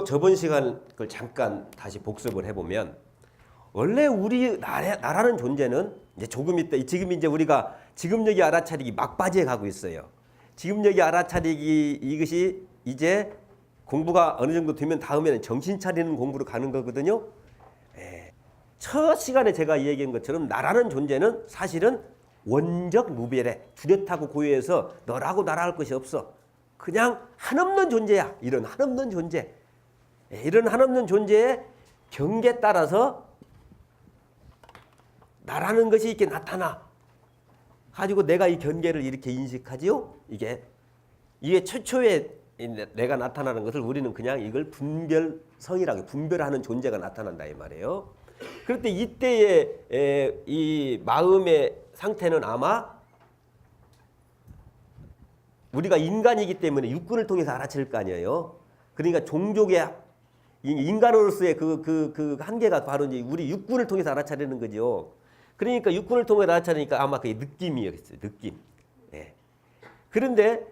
저번 시간을 잠깐 다시 복습을 해보면 원래 우리 나라는 존재는 이제 조금 있다. 지금 이제 우리가 지금 여기 알아차리기 막바지에 가고 있어요. 지금 여기 알아차리기 이것이 이제 공부가 어느 정도 되면 다음에는 정신 차리는 공부로 가는 거거든요. 첫 시간에 제가 얘기한 것처럼 나라는 존재는 사실은 원적 무별해. 뚜렷하고 고유해서 너라고 나라 할 것이 없어. 그냥 한없는 존재야. 이런 한없는 존재. 이런 한없는 존재의 경계에 따라서 나라는 것이 이렇게 나타나 가지고 내가 이 경계를 이렇게 인식하지요. 이게 최초에 내가 나타나는 것을 우리는 그냥 이걸 분별성이라고 분별하는 존재가 나타난다 이 말이에요. 그런데 이때의 이 마음의 상태는 아마 우리가 인간이기 때문에 육군을 통해서 알아챌 거 아니에요. 그러니까 종족의 인간으로서의 그 한계가 바로 이제 우리 육군을 통해서 알아차리는 거죠. 그러니까 육군을 통해 알아차리니까 아마 그게 느낌이었어요. 느낌. 예. 그런데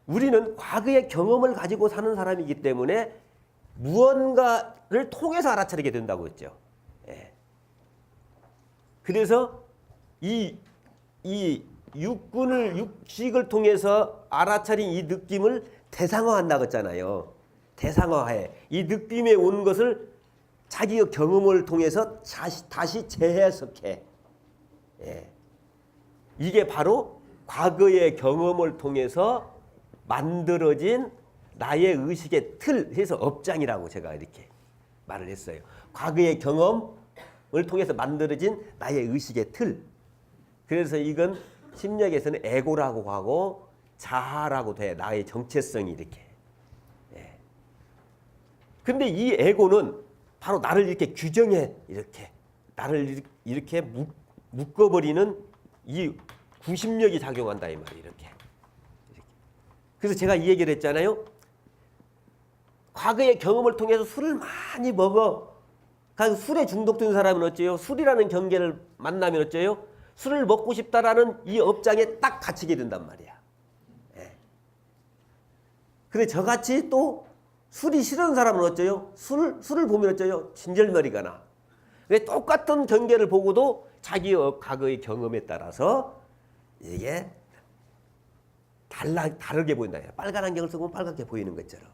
우리는 과거의 경험을 가지고 사는 사람이기 때문에 무언가를 통해서 알아차리게 된다고 했죠. 예. 그래서 이 육식을 통해서 알아차린 이 느낌을 대상화한다고 했잖아요. 대상화해. 이 느낌에 온 것을 자기의 경험을 통해서 다시 재해석해. 예. 이게 바로 과거의 경험을 통해서 만들어진 나의 의식의 틀 해서 업장이라고 제가 이렇게 말을 했어요. 과거의 경험을 통해서 만들어진 나의 의식의 틀. 그래서 이건 심리학에서는 에고라고 하고 자아라고 돼. 나의 정체성이 이렇게. 예. 근데 이 에고는 바로 나를 이렇게 규정해. 이렇게. 나를 이렇게 묶어버리는 이 구심력이 작용한다 이 말이에요. 이렇게. 그래서 제가 이 얘기를 했잖아요. 과거의 경험을 통해서 술을 많이 먹어. 그러니까 술에 중독된 사람은 어째요? 술이라는 경계를 만나면 어째요? 술을 먹고 싶다라는 이 업장에 딱 갇히게 된단 말이야. 예. 근데 저같이 또 술이 싫은 사람은 어째요? 술을 보면 어째요? 진절머리가 나. 똑같은 경계를 보고도 자기의 과거의 경험에 따라서 이게 다르게 보인다. 빨간 안경을 쓰고 빨갛게 보이는 것처럼.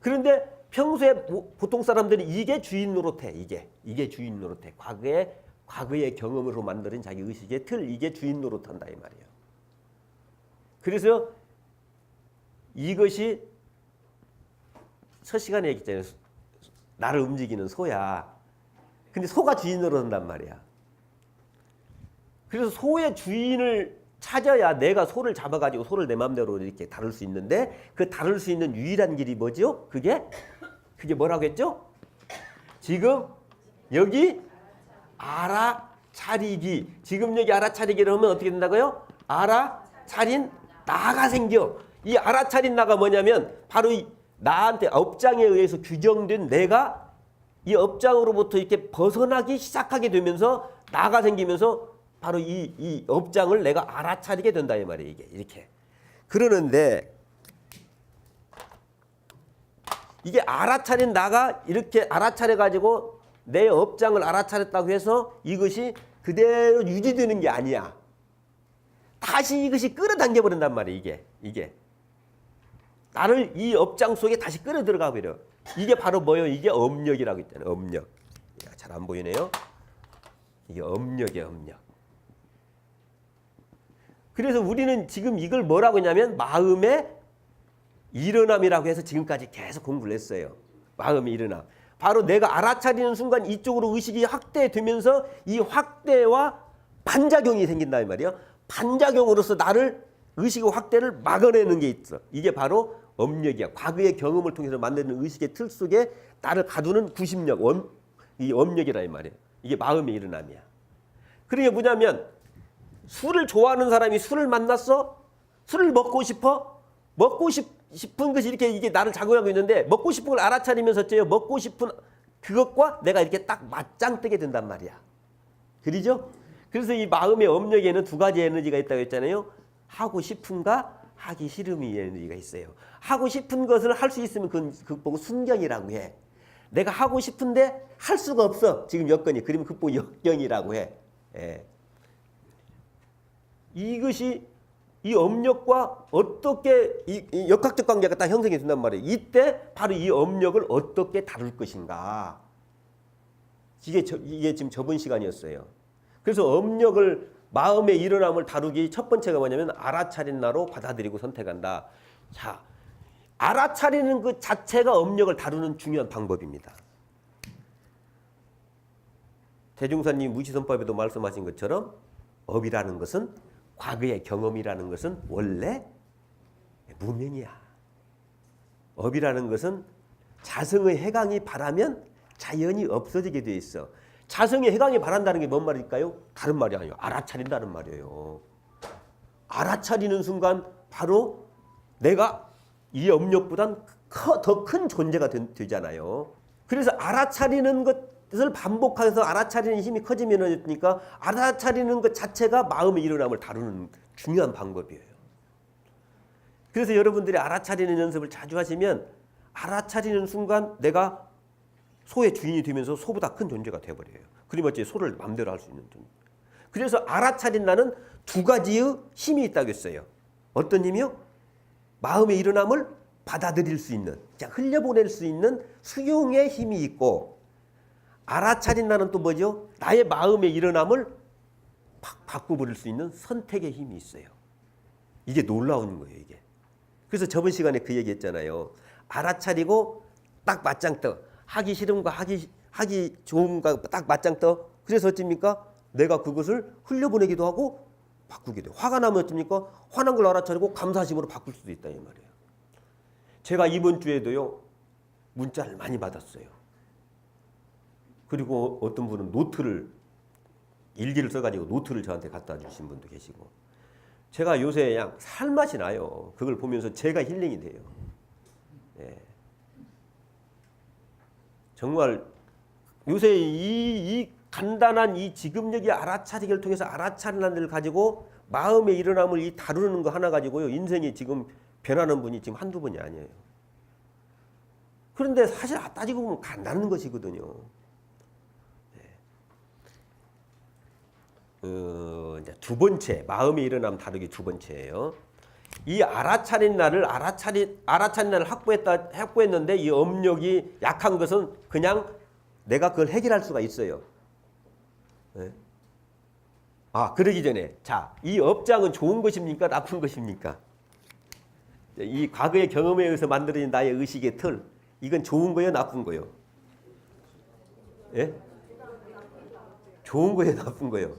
그런데 평소에 보통 사람들이 이게 주인 노릇해. 이게 주인 노릇해. 과거의 경험으로 만드는 자기 의식의 틀, 이게 주인 노릇한다 이 말이에요. 그래서 이것이 첫 시간에 얘기했잖아요. 나를 움직이는 소야. 근데 소가 주인 노릇한단 말이야. 그래서 소의 주인을 찾아야 내가 소를 잡아가지고 소를 내 마음대로 이렇게 다룰 수 있는데 그 다룰 수 있는 유일한 길이 뭐죠? 그게 뭐라고 했죠? 지금 여기 알아차리기. 지금 여기 알아차리기를 하면 어떻게 된다고요? 알아차린 나가 생겨. 이 알아차린 나가 뭐냐면 바로 이 나한테 업장에 의해서 규정된 내가 이 업장으로부터 이렇게 벗어나기 시작하게 되면서 나가 생기면서 바로 이 업장을 내가 알아차리게 된다 이 말이에요. 이게 이렇게. 그러는데 이게 알아차린 나가 이렇게 알아차려 가지고 내 업장을 알아차렸다고 해서 이것이 그대로 유지되는 게 아니야. 다시 이것이 끌어당겨 버린단 말이에요. 이게 나를 이 업장 속에 다시 끌어 들어가 버려. 이게 바로 뭐예요? 이게 업력이라고 있잖아요. 업력. 잘 안 보이네요. 이게 업력이에요. 업력. 그래서 우리는 지금 이걸 뭐라고 했냐면 마음의 일어남이라고 해서 지금까지 계속 공부를 했어요. 마음의 일어남. 바로 내가 알아차리는 순간 이쪽으로 의식이 확대되면서 이 확대와 반작용이 생긴다 이 말이에요. 반작용으로서 나를 의식의 확대를 막아내는 게 있어. 이게 바로 업력이야. 과거의 경험을 통해서 만드는 의식의 틀 속에 나를 가두는 구심력, 이 업력이라 이 말이에요. 이게 마음의 일어남이야. 그러니까 뭐냐면 술을 좋아하는 사람이 술을 만났어? 술을 먹고 싶어? 먹고 싶은 것이 이렇게 이게 나를 작용하고 있는데 먹고 싶은 걸 알아차리면서 어째요? 먹고 싶은 그것과 내가 이렇게 딱 맞짱 뜨게 된단 말이야. 그러죠? 그래서 이 마음의 업력에는 두 가지 에너지가 있다고 했잖아요. 하고 싶음과 하기 싫음이 에너지가 있어요. 하고 싶은 것을 할 수 있으면 그건 극복 순경이라고 해. 내가 하고 싶은데 할 수가 없어. 지금 여건이. 그러면 극복 역경이라고 해. 예. 이것이 이 업력과 어떻게 이 역학적 관계가 딱 형성이 된단 말이에요. 이때 바로 이 업력을 어떻게 다룰 것인가. 이게 지금 저번 시간이었어요. 그래서 업력을 마음의 일어남을 다루기 첫 번째가 뭐냐면 알아차린 나로 받아들이고 선택한다. 자, 알아차리는 그 자체가 업력을 다루는 중요한 방법입니다. 대중사님 무시선법에도 말씀하신 것처럼 업이라는 것은 과거의 경험이라는 것은 원래 무명이야. 업이라는 것은 자성의 해강이 바라면 자연히 없어지게 돼 있어. 자성의 해강이 바란다는 게 뭔 말일까요? 다른 말이 아니에요. 알아차린다는 말이에요. 알아차리는 순간 바로 내가 이 업력보단 더 큰 존재가 되잖아요. 그래서 알아차리는 것을 반복해서 알아차리는 힘이 커지면 어떻습니까? 알아차리는 것 자체가 마음의 일어남을 다루는 중요한 방법이에요. 그래서 여러분들이 알아차리는 연습을 자주 하시면 알아차리는 순간 내가 소의 주인이 되면서 소보다 큰 존재가 되어버려요. 그러면 어째 소를 마음대로 할 수 있는 존재. 그래서 알아차린 나는 두 가지의 힘이 있다고 했어요. 어떤 힘이요? 마음의 일어남을 받아들일 수 있는, 흘려보낼 수 있는 수용의 힘이 있고, 알아차린 나는 또 뭐죠? 나의 마음의 일어남을 바꿔버릴 수 있는 선택의 힘이 있어요. 이게 놀라운 거예요, 이게. 그래서 저번 시간에 그 얘기 했잖아요. 알아차리고 딱 맞짱 떠. 하기 싫음과 하기 좋음과 딱 맞짱 떠. 그래서 어떻습니까? 내가 그것을 흘려보내기도 하고 바꾸기도 해요. 화가 나면 어떻습니까? 화난 걸 알아차리고 감사심으로 바꿀 수도 있다 이 말이에요. 제가 이번 주에도요. 문자를 많이 받았어요. 그리고 어떤 분은 일기를 써가지고 노트를 저한테 갖다 주신 분도 계시고. 제가 요새 그냥 살맛이 나요. 그걸 보면서 제가 힐링이 돼요. 예. 정말 요새 이 간단한 이 지금 여기 알아차리기를 통해서 알아차리는 일을 가지고 마음의 일어남을 이 다루는 거 하나 가지고요. 인생이 지금 변하는 분이 지금 한두 분이 아니에요. 그런데 사실 따지고 보면 간단한 것이거든요. 네. 이제 두 번째, 마음의 일어남 다루기 두 번째예요. 이 알아차린 날을 확보했는데 이 업력이 약한 것은 그냥 내가 그걸 해결할 수가 있어요. 네. 그러기 전에 이 업장은 좋은 것입니까? 나쁜 것입니까? 이 과거의 경험에 의해서 만들어진 나의 의식의 틀, 이건 좋은 거예요? 나쁜 거예요? 예? 좋은 거예요? 나쁜 거예요?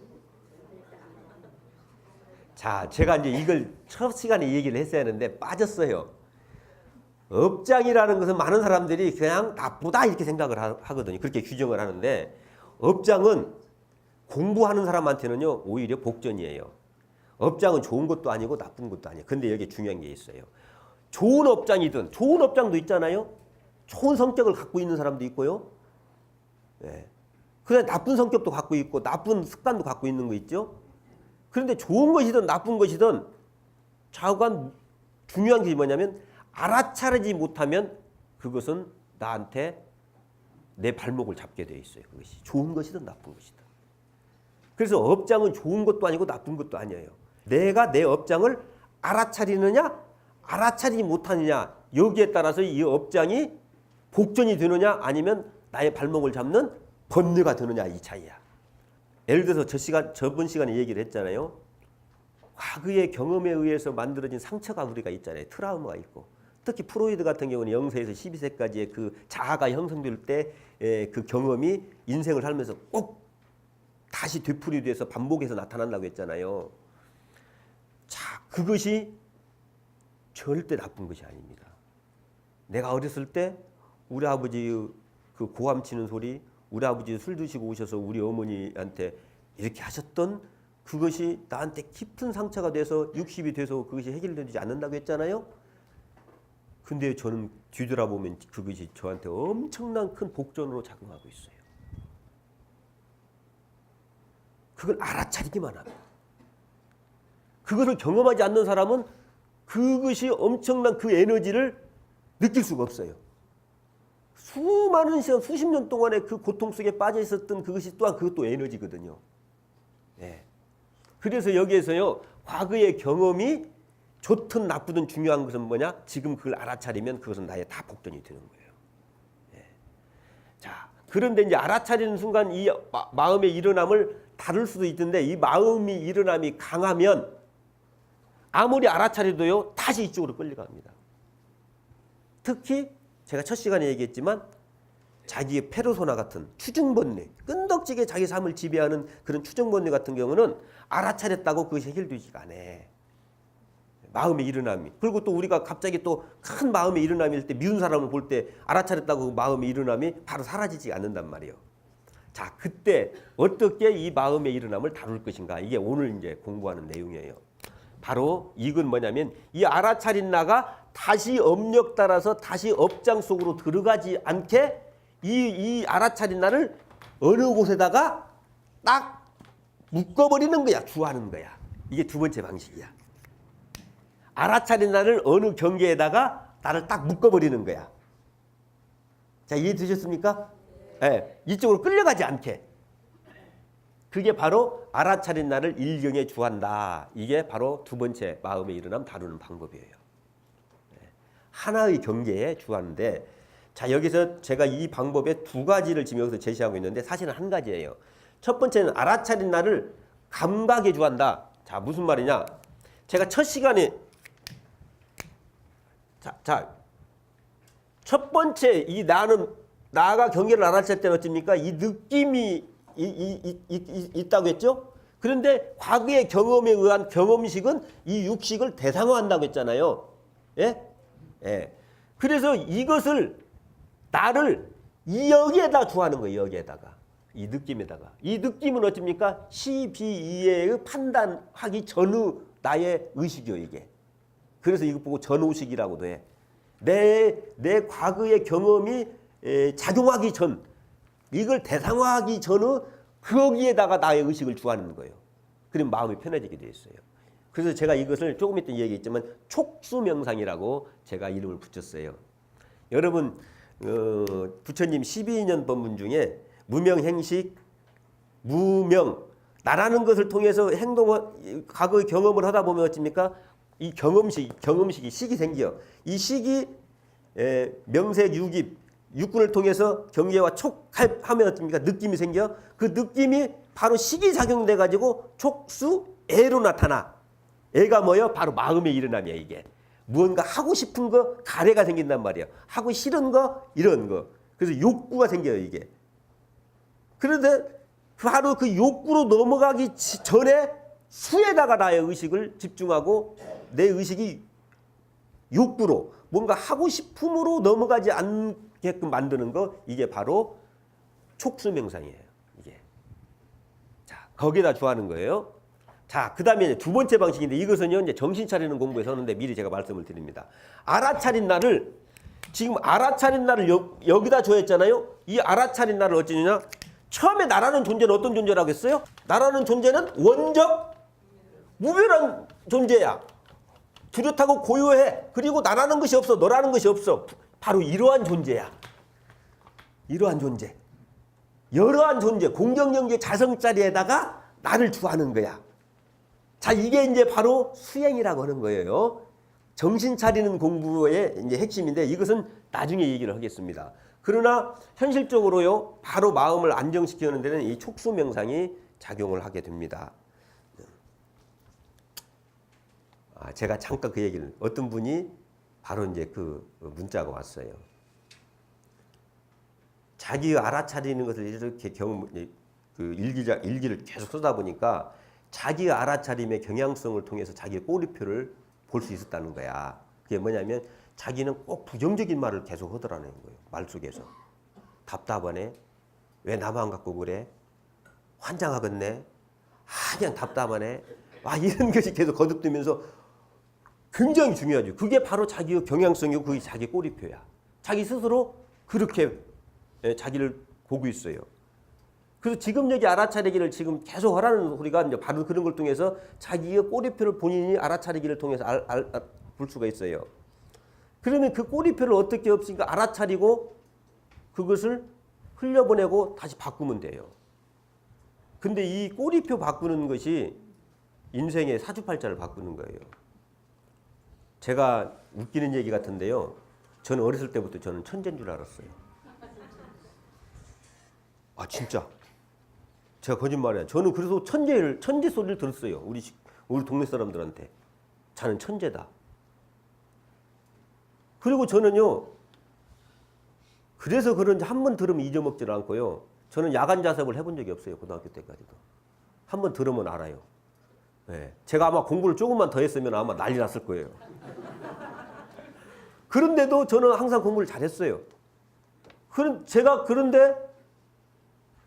제가 이제 이걸 첫 시간에 얘기를 했어야 하는데 빠졌어요. 업장이라는 것은 많은 사람들이 그냥 나쁘다 이렇게 생각을 하거든요. 그렇게 규정을 하는데 업장은 공부하는 사람한테는요 오히려 복전이에요. 업장은 좋은 것도 아니고 나쁜 것도 아니에요. 근데 여기 중요한 게 있어요. 좋은 업장이든 좋은 업장도 있잖아요. 좋은 성격을 갖고 있는 사람도 있고요. 네. 그다음에 나쁜 성격도 갖고 있고 나쁜 습관도 갖고 있는 거 있죠. 그런데 좋은 것이든 나쁜 것이든 좌우간 중요한 게 뭐냐면 알아차리지 못하면 그것은 나한테 내 발목을 잡게 돼 있어요. 그것이 좋은 것이든 나쁜 것이든. 그래서 업장은 좋은 것도 아니고 나쁜 것도 아니에요. 내가 내 업장을 알아차리느냐 알아차리지 못하느냐 여기에 따라서 이 업장이 복전이 되느냐 아니면 나의 발목을 잡는 번뇌가 되느냐 이 차이야. 예를 들어서 저번 시간에 얘기를 했잖아요. 과거의 경험에 의해서 만들어진 상처가 우리가 있잖아요. 트라우마가 있고. 특히 프로이드 같은 경우는 0세에서 12세까지의 그 자아가 형성될 때 그 경험이 인생을 살면서 꼭 다시 되풀이돼서 반복해서 나타난다고 했잖아요. 그것이 절대 나쁜 것이 아닙니다. 내가 어렸을 때 우리 아버지 그 고함 치는 소리, 우리 아버지 술 드시고 오셔서 우리 어머니한테 이렇게 하셨던 그것이 나한테 깊은 상처가 돼서 60이 돼서 그것이 해결되지 않는다고 했잖아요. 근데 저는 뒤돌아보면 그것이 저한테 엄청난 큰 복전으로 작용하고 있어요. 그걸 알아차리기만 하면. 그것을 경험하지 않는 사람은 그것이 엄청난 그 에너지를 느낄 수가 없어요. 수많은 시간, 수십 년 동안의 그 고통 속에 빠져 있었던 그것이 또한 그것도 에너지거든요. 예. 그래서 여기에서요, 과거의 경험이 좋든 나쁘든 중요한 것은 뭐냐? 지금 그걸 알아차리면 그것은 나의 다 복전이 되는 거예요. 예. 자, 그런데 이제 알아차리는 순간 이 마음의 일어남을 다룰 수도 있던데, 이 마음이 일어남이 강하면 아무리 알아차려도요, 다시 이쪽으로 끌려갑니다. 특히 제가 첫 시간에 얘기했지만 자기의 페르소나 같은 추증번뇌, 끈덕지게 자기 삶을 지배하는 그런 추증번뇌 같은 경우는 알아차렸다고 그것이 해결되지가 않아. 마음의 일어남이. 그리고 또 우리가 갑자기 또 큰 마음의 일어남일 때, 미운 사람을 볼 때 알아차렸다고 그 마음의 일어남이 바로 사라지지 않는단 말이에요. 자, 그때 어떻게 이 마음의 일어남을 다룰 것인가, 이게 오늘 이제 공부하는 내용이에요. 바로 이건 뭐냐면, 이 알아차린 나가 다시 업력 따라서 다시 업장 속으로 들어가지 않게 이 알아차린 나를 어느 곳에다가 딱 묶어버리는 거야. 주하는 거야. 이게 두 번째 방식이야. 알아차린 나를 어느 경계에다가 나를 딱 묶어버리는 거야. 자, 이해되셨습니까? 네, 이쪽으로 끌려가지 않게. 그게 바로 알아차린 나를 일경에 주한다. 이게 바로 두 번째 마음의 일어남 다루는 방법이에요. 하나의 경계에 주하는데, 자, 여기서 제가 이 방법의 두 가지를 지금 여기서 제시하고 있는데 사실은 한 가지예요. 첫 번째는 알아차린 나를 감각에 주한다. 자, 무슨 말이냐? 제가 첫 시간에 첫 번째 이 나가 경계를 알아챌 때는 어떻습니까? 이 느낌이 있다고 했죠? 그런데 과거의 경험에 의한 경험식은 이 육식을 대상화한다고 했잖아요. 예? 예. 그래서 이것을 나를 여기에다 주하는 거예요. 여기에다가. 이 느낌에다가. 이 느낌은 어떻습니까? 시비이해의 판단하기 전의 나의 의식이요, 이게. 그래서 이거 보고 전의식이라고도 해. 내 과거의 경험이 작용하기 전, 이걸 대상화하기 전의 거기에다가 나의 의식을 주하는 거예요. 그럼 마음이 편해지게 돼 있어요. 그래서 제가 이것을 조금 이따 얘기했지만 촉수명상이라고 제가 이름을 붙였어요. 여러분, 부처님 12년 법문 중에 무명행식, 무명, 나라는 것을 통해서 행동을, 과거의 경험을 하다 보면 어떻습니까? 이 경험식이 식이 생겨. 이 식이 명색, 유깁, 육군을 통해서 경계와 촉하면 어떻습니까? 느낌이 생겨. 그 느낌이 바로 식이 작용돼 가지고 촉수, 애로 나타나. 애가 뭐예요? 바로 마음의 일어남이야, 이게. 무언가 하고 싶은 거, 가래가 생긴단 말이야. 하고 싫은 거, 이런 거. 그래서 욕구가 생겨요, 이게. 그런데 바로 그 욕구로 넘어가기 전에 수에다가 나의 의식을 집중하고 내 의식이 욕구로, 뭔가 하고 싶음으로 넘어가지 않게끔 만드는 거, 이게 바로 촉수명상이에요, 이게. 자, 거기에다 주하는 거예요. 자, 그 다음에 두 번째 방식인데, 이것은요, 이제 정신 차리는 공부에 서는데 미리 제가 말씀을 드립니다. 알아차린 나를, 지금 알아차린 나를 여기다 줘했잖아요. 이 알아차린 나를 어찌냐? 처음에 나라는 존재는 어떤 존재라고 했어요? 나라는 존재는 원적, 무별한 존재야. 뚜렷하고 고요해. 그리고 나라는 것이 없어. 너라는 것이 없어. 바로 이러한 존재야. 이러한 존재. 여러한 존재, 공경영계 자성자리에다가 나를 주하는 거야. 자, 이게 이제 바로 수행이라고 하는 거예요. 정신 차리는 공부의 이제 핵심인데, 이것은 나중에 얘기를 하겠습니다. 그러나 현실적으로요, 바로 마음을 안정시키는 데는 이 촉수명상이 작용을 하게 됩니다. 제가 잠깐 그 얘기를, 어떤 분이 바로 이제 그 문자가 왔어요. 자기가 알아차리는 것을 이렇게 일기를 계속 쓰다 보니까 자기가 알아차림의 경향성을 통해서 자기의 꼬리표를 볼 수 있었다는 거야. 그게 뭐냐면 자기는 꼭 부정적인 말을 계속 하더라는 거예요. 말 속에서. 답답하네. 왜 나만 갖고 그래? 환장하겠네. 그냥 답답하네. 이런 것이 계속 거듭되면서 굉장히 중요하죠. 그게 바로 자기의 경향성이고 그게 자기 꼬리표야. 자기 스스로 그렇게 자기를 보고 있어요. 그래서 지금 여기 알아차리기를 지금 계속 하라는 소리가 이제 바로 그런 걸 통해서 자기의 꼬리표를 본인이 알아차리기를 통해서 볼 수가 있어요. 그러면 그 꼬리표를 어떻게 없으니까 알아차리고 그것을 흘려보내고 다시 바꾸면 돼요. 근데 이 꼬리표 바꾸는 것이 인생의 사주팔자를 바꾸는 거예요. 제가 웃기는 얘기 같은데요. 저는 어렸을 때부터 저는 천재인 줄 알았어요. 아 진짜. 제가 거짓말이야. 저는 그래서 천재 소리를 들었어요. 우리 동네 사람들한테. 자는 천재다. 그리고 저는요. 그래서 그런지 한 번 들으면 잊어먹지를 않고요. 저는 야간 자습을 해본 적이 없어요. 고등학교 때까지도. 한 번 들으면 알아요. 네. 제가 아마 공부를 조금만 더 했으면 아마 난리 났을 거예요. 그런데도 저는 항상 공부를 잘했어요. 그런데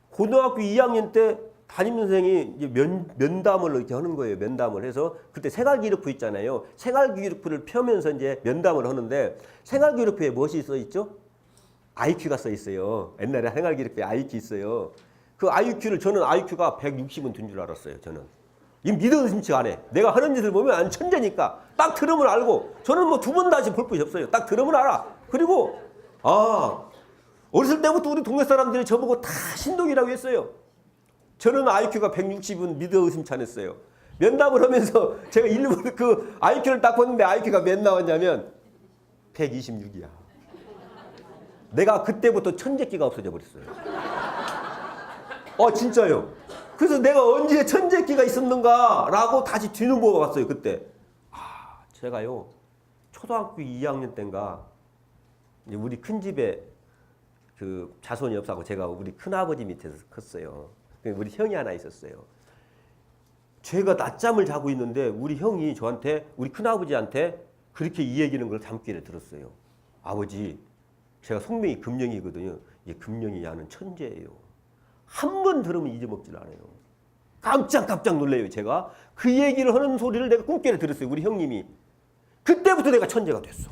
고등학교 2학년 때 담임선생이 이제 면담을 이렇게 하는 거예요. 면담을 해서 그때 생활기록부 있잖아요. 생활기록부를 펴면서 이제 면담을 하는데 생활기록부에 무엇이 써 있죠? IQ가 써 있어요. 옛날에 생활기록부에 IQ 있어요. 그 IQ를 저는 IQ가 160은 된 줄 알았어요. 저는. 이 믿어 의심치 안 해. 내가 하는 짓을 보면 안 천재니까 딱 들으면 알고 저는 뭐 두 번 다시 볼 것이 없어요. 딱 들으면 알아. 그리고 어렸을 때부터 우리 동네 사람들이 저보고 다 신동이라고 했어요. 저는 IQ가 160은 믿어 의심치 않았어요. 면담을 하면서 제가 일부러 그 IQ를 딱 봤는데 IQ가 몇 나왔냐면 126이야. 내가 그때부터 천재기가 없어져 버렸어요. 진짜요. 그래서 내가 언제 천재기가 있었는가라고 다시 뒤넘어 봤어요. 그때. 제가요. 초등학교 2학년 때인가 우리 큰 집에 그 자손이 없어서 제가 우리 큰아버지 밑에서 컸어요. 우리 형이 하나 있었어요. 제가 낮잠을 자고 있는데 우리 형이 저한테 우리 큰아버지한테 그렇게 이 얘기는 걸 잠결에 들었어요. 아버지, 제가 속명이 금령이거든요. 이 금령이 야는 천재예요. 한 번 들으면 잊어먹질 않아요. 깜짝 놀래요. 제가 그 얘기를 하는 소리를 내가 꿈결에 들었어요. 우리 형님이. 그때부터 내가 천재가 됐어.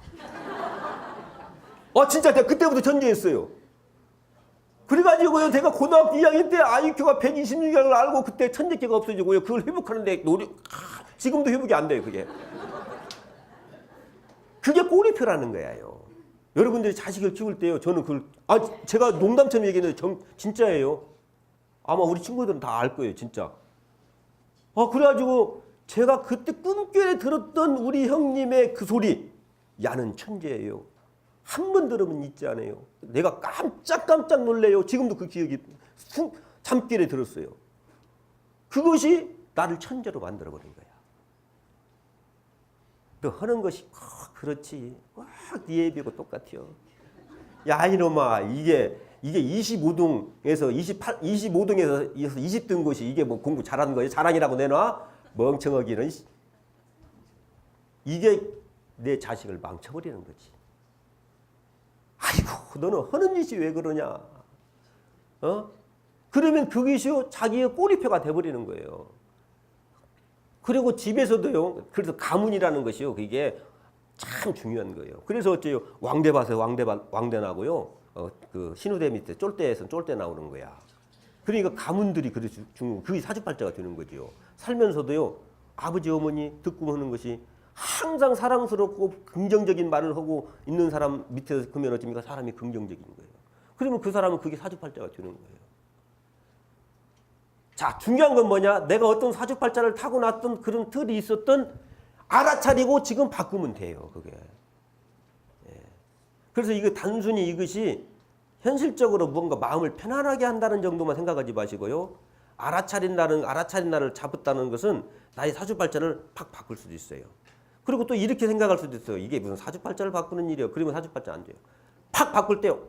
진짜 내가 그때부터 천재였어요. 그래가지고요, 제가 고등학교 2학년 때 IQ가 126을 알고 그때 천재기가 없어지고요. 그걸 회복하는데 지금도 회복이 안 돼요, 그게. 그게 꼬리표라는 거예요. 여러분들이 자식을 키울 때요, 저는 제가 농담처럼 얘기했는데 진짜예요. 아마 우리 친구들은 다 알 거예요, 진짜. 그래가지고 제가 그때 꿈결에 들었던 우리 형님의 그 소리, 야는 천재예요. 한 번 들으면 잊지 않아요. 내가 깜짝 놀래요. 지금도 그 기억이 잠결에 들었어요. 그것이 나를 천재로 만들어버린 거야. 너 하는 것이 그렇지. 네 애비하고 똑같아요. 야 이놈아, 이게 25등에서 25등에서 20등 것이 이게 뭐 공부 잘하는 거예요? 자랑이라고 내놔? 멍청하기는. 이게 내 자식을 망쳐버리는 거지. 아이고, 너는 하는 짓이 왜 그러냐? 그러면 그것이 자기의 꼬리표가 돼버리는 거예요. 그리고 집에서도요. 그래서 가문이라는 것이요. 그게 참 중요한 거예요. 그래서 어째요? 왕대 봐서 왕대 나고요. 그 신우대 밑에 쫄대에서 쫄대 나오는 거야. 그러니까 가문들이 그게 사주팔자가 되는 거죠. 살면서도요. 아버지 어머니 듣고 하는 것이 항상 사랑스럽고 긍정적인 말을 하고 있는 사람 밑에서 그러면 어찌니까 사람이 긍정적인 거예요. 그러면 그 사람은 그게 사주팔자가 되는 거예요. 자, 중요한 건 뭐냐? 내가 어떤 사주팔자를 타고났던 그런 틀이 있었던 알아차리고 지금 바꾸면 돼요. 그게. 그래서 이거 단순히 이것이 현실적으로 뭔가 마음을 편안하게 한다는 정도만 생각하지 마시고요. 알아차린 날을 잡았다는 것은 나의 사주팔자를 팍 바꿀 수도 있어요. 그리고 또 이렇게 생각할 수도 있어요. 이게 무슨 사주팔자를 바꾸는 일이에요. 그러면 사주팔자 안 돼요. 팍 바꿀 때요.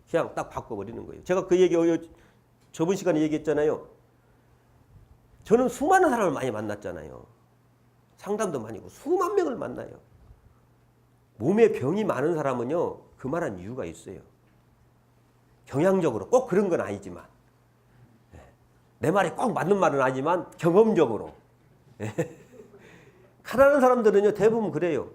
그냥 딱 바꿔버리는 거예요. 제가 그 얘기 저번 시간에 얘기했잖아요. 저는 수많은 사람을 많이 만났잖아요. 상담도 많이 하고 수만 명을 만나요. 몸에 병이 많은 사람은요. 그만한 이유가 있어요. 경향적으로 꼭 그런 건 아니지만 내 말이 꼭 맞는 말은 아니지만 경험적으로 가난한 사람들은요 대부분 그래요.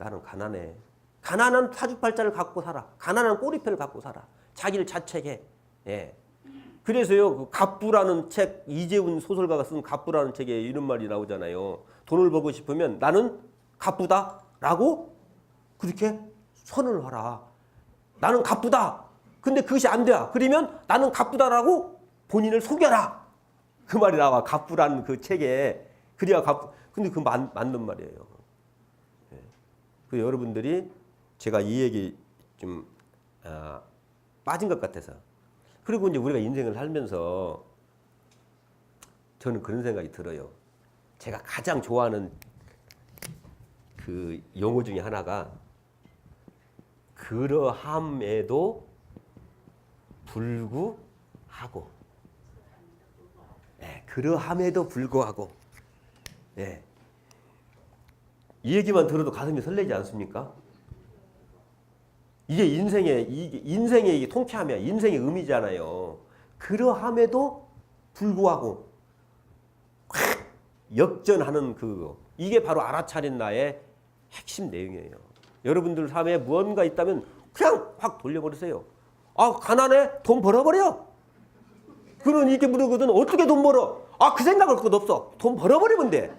나는 가난해. 가난한 사주팔자를 갖고 살아. 가난한 꼬리표를 갖고 살아. 자기를 자책해. 예. 그래서요, 그 갑부라는 책, 이재훈 소설가가 쓴 갑부라는 책에 이런 말이 나오잖아요. 돈을 벌고 싶으면 나는 갑부다라고 그렇게 선언을 하라. 나는 갑부다. 근데 그것이 안 돼. 그러면 나는 갑부다라고 본인을 속여라. 그 말이 나와. 갑부라는 그 책에. 그래야 갑부. 근데 그 맞는 말이에요. 예. 그 여러분들이 제가 이 얘기 좀 빠진 것 같아서. 그리고 이제 우리가 인생을 살면서 저는 그런 생각이 들어요. 제가 가장 좋아하는 그 용어 중에 하나가 그러함에도 불구하고. 네, 그러함에도 불구하고. 네. 이 얘기만 들어도 가슴이 설레지 않습니까? 이게 인생의 이게 통쾌함이야. 인생의 의미잖아요. 그러함에도 불구하고 확 역전하는 그거. 이게 바로 알아차린 나의 핵심 내용이에요. 여러분들 삶에 무언가 있다면 그냥 확 돌려버리세요. 아, 가난해? 돈 벌어버려. 그런 이렇게 물어거든. 어떻게 돈 벌어? 아, 그 생각할 것 없어. 돈 벌어버리면 돼.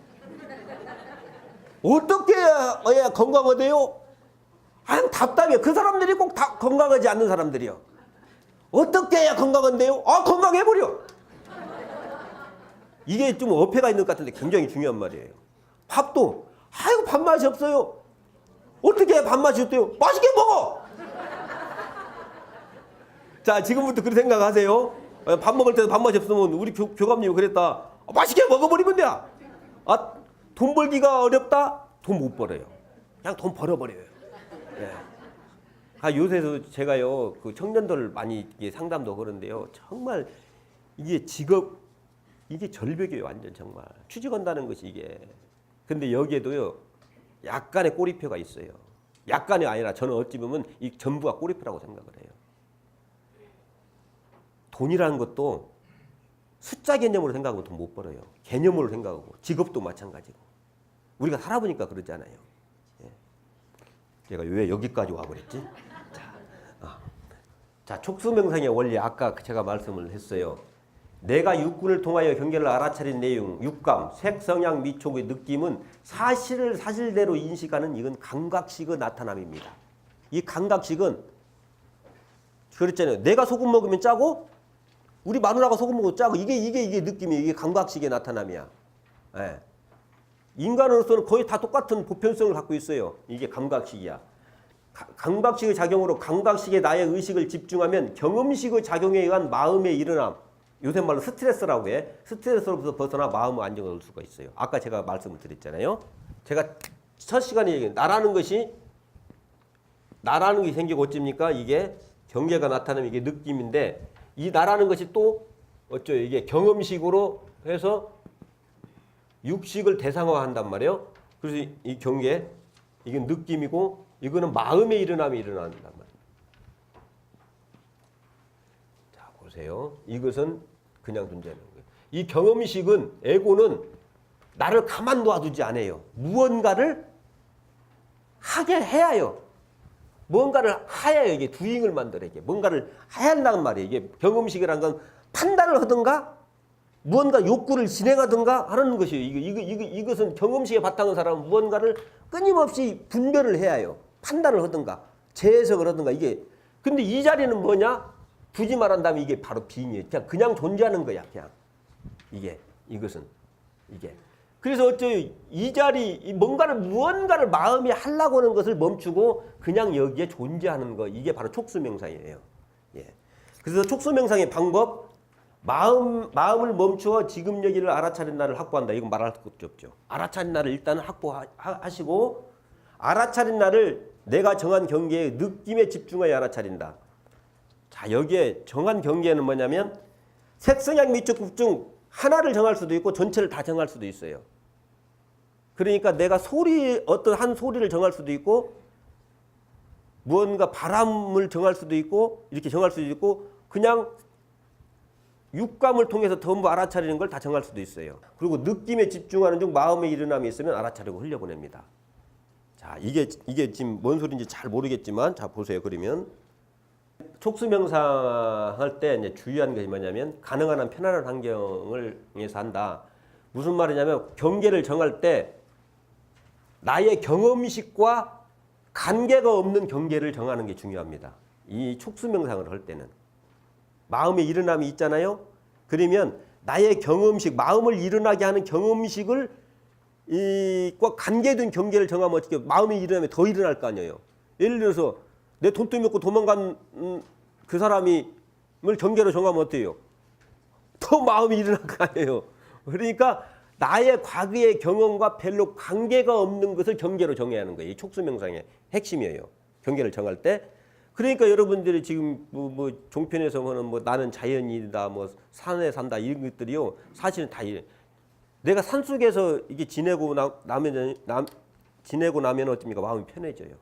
어떻게 해야 건강하대요? 아, 답답해. 그 사람들이 꼭 다 건강하지 않는 사람들이요. 어떻게 해야 건강한데요? 아, 건강해버려. 이게 좀 어폐가 있는 것 같은데 굉장히 중요한 말이에요. 밥도, 아이고, 밥맛이 없어요. 어떻게 해야 밥맛이 없대요? 맛있게 먹어! 자, 지금부터 그렇게 생각하세요. 밥 먹을 때도 밥맛이 없으면 우리 교감님이 그랬다. 맛있게 먹어버리면 돼. 아, 돈 벌기가 어렵다? 돈 못 벌어요. 그냥 돈 벌어버려요. 예. 아, 요새도 제가요, 그 청년들 많이 상담도 그런데요. 정말 이게 직업, 이게 절벽이에요. 완전 정말. 취직한다는 것이 이게. 근데 여기에도요, 약간의 꼬리표가 있어요. 약간이 아니라 저는 어찌 보면 이 전부가 꼬리표라고 생각을 해요. 돈이라는 것도 숫자 개념으로 생각하면 돈 못 벌어요. 개념으로 생각하고 직업도 마찬가지고. 우리가 살아보니까 그러잖아요. 예. 제가 왜 여기까지 와버렸지? 자, 촉수명상의 원리 아까 제가 말씀을 했어요. 내가 육군을 통하여 경계를 알아차린 내용, 육감, 색, 성향, 미촉의 느낌은 사실을 사실대로 인식하는 이건 감각식의 나타남입니다. 이 감각식은 그랬잖아요. 내가 소금 먹으면 짜고 우리 마누라가 소금 먹으면 짜고 이게 느낌이에요. 이게 감각식의 나타남이야. 예. 인간으로서는 거의 다 똑같은 보편성을 갖고 있어요. 이게 감각식이야. 감각식의 작용으로 감각식에 나의 의식을 집중하면 경험식의 작용에 의한 마음의 일어남. 요새 말로 스트레스라고 해. 스트레스로부터 벗어나 마음의 안정을 얻을 수가 있어요. 아까 제가 말씀을 드렸잖아요. 제가 첫 시간에 얘기한 나라는 게 생기고 어찌입니까? 이게 경계가 나타나면 이게 느낌인데 이 나라는 것이 또 어쩌요? 이게 경험식으로 해서 육식을 대상화한단 말이에요. 그래서 이 경계, 이게 느낌이고 이거는 마음의 일어남이 일어난단 말이에요. 자, 보세요. 이것은 그냥 존재하는 거예요. 이 경험식은, 에고는 나를 가만 놔두지 않아요. 무언가를 하게 해야 해요. 뭔가를 하야 이게 두잉을 만들어. 이게 뭔가를 해야 한다는 말이에요. 이게 경험식이라는 건 판단을 하든가 무언가 욕구를 진행하든가 하는 것이에요. 이것은 경험식에 바탕한 사람은 무언가를 끊임없이 분별을 해야 해요. 판단을 하든가 재해석을 하든가 이게. 근데 이 자리는 뭐냐? 굳이 말한다면 이게 바로 빙이에요. 그냥 존재하는 거야. 그냥 이것은 이게. 그래서 어쩌요? 이 자리 무언가를 마음이 하려고 하는 것을 멈추고 그냥 여기에 존재하는 거. 이게 바로 촉수명상이에요. 예. 그래서 촉수명상의 방법, 마음을 멈추어 지금 여기를 알아차린 나를 확보한다. 이건 말할 것도 없죠. 알아차린 나를 일단은 확보하시고 알아차린 나를 내가 정한 경계에 느낌에 집중하여 알아차린다. 자, 여기에 정한 경계는 뭐냐면 색성향 미촉 중 하나를 정할 수도 있고 전체를 다 정할 수도 있어요. 그러니까 내가 어떤 한 소리를 정할 수도 있고 무언가 바람을 정할 수도 있고 이렇게 정할 수도 있고 그냥 육감을 통해서 전부 알아차리는 걸 다 정할 수도 있어요. 그리고 느낌에 집중하는 중 마음의 일어남이 있으면 알아차리고 흘려보냅니다. 자, 자, 이게 지금 뭔 소리인지 잘 모르겠지만, 자 보세요. 그러면 촉수명상 할 때 이제 주의하는 것이 뭐냐면 가능한 한 편안한 환경에서 한다. 무슨 말이냐면 경계를 정할 때 나의 경험식과 관계가 없는 경계를 정하는 게 중요합니다. 이 촉수명상을 할 때는 마음의 일어남이 있잖아요. 그러면 나의 경험식, 마음을 일어나게 하는 경험식을 이과 관계된 경계를 정하면 어떻게 마음이 일어나면 더 일어날 거 아니에요. 예를 들어서 내 돈도 먹고 도망간 그 사람을 경계로 정하면 어때요? 더 마음이 일어날 거 아니에요. 그러니까 나의 과거의 경험과 별로 관계가 없는 것을 경계로 정해야 하는 거예요. 이 촉수명상의 핵심이에요. 경계를 정할 때. 그러니까 여러분들이 지금 뭐 종편에서 하는 뭐 나는 자연인이다, 뭐 산에 산다 이런 것들이요. 사실은 다 이래. 내가 산 속에서 이게 지내고 나면 어떻습니까? 마음이 편해져요.